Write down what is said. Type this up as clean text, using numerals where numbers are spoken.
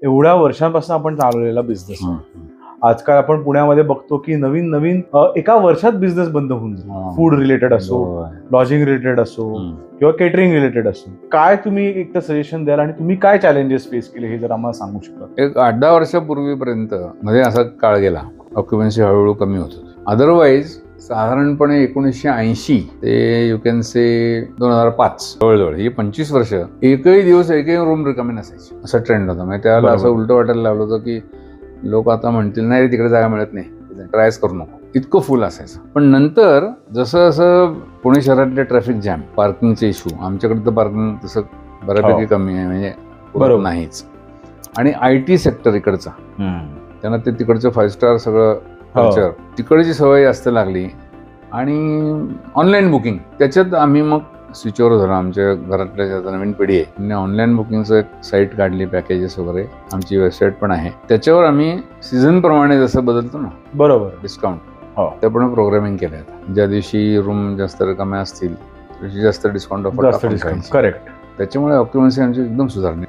एवढ्या वर्षांपासून आपण चालवलेला बिझनेस. आजकाल आपण पुण्यामध्ये बघतो की नवीन नवीन एका वर्षात बिझनेस बंद होऊन जातो. फूड रिलेटेड असो, लॉजिंग रिलेटेड असो किंवा केटरिंग रिलेटेड असो. काय तुम्ही एक तर सजेशन द्याल आणि तुम्ही काय चॅलेंजेस फेस केले हे जर आम्हाला सांगू शकता? एक 8-10 वर्षापूर्वीपर्यंत मध्ये असा काळ गेला, ऑक्युपन्सी हळूहळू कमी होत होती. अदरवाईज साधारणपणे 1980 ते यू कॅन से 2005 जवळजवळ ही 25 वर्ष एकही दिवस एकही रूम रिकामी नसायची, असा ट्रेंड होता. म्हणजे त्याला असं उलट वाटायला लागलं होतं की लोक आता म्हणतील नाही तिकडे जागा मिळत नाही, ट्रायच करू नको, इतकं फुल असायचं. पण नंतर जसं असं पुणे शहरातले ट्रॅफिक जॅम, पार्किंगचे इश्यू, आमच्याकडे तर पार्किंग तसं बऱ्यापैकी कमी आहे, म्हणजे बरोबर नाहीच. आणि IT सेक्टर इकडचा, त्यांना ते तिकडचं 5 स्टार सगळं कल्चर, तिकडची सवय जास्त लागली. आणि ऑनलाईन बुकिंग, त्याच्यात आम्ही मग स्विचवर झालो. आमच्या घरातल्या ज्या नवीन पिढी आहे, ऑनलाईन बुकिंगचं एक साईट काढली, पॅकेजेस वगैरे, आमची वेबसाईट पण आहे. त्याच्यावर आम्ही सीझन प्रमाणे जसं बदलतो ना, बरोबर डिस्काउंट, त्याप्रमाणे प्रोग्रामिंग केलं आहे. ज्या दिवशी रूम जास्त रिकाम्या असतील त्याची जास्त डिस्काउंट ऑफर. करेक्ट. त्याच्यामुळे ऑक्युपन्सी आमची एकदम सुधारणे.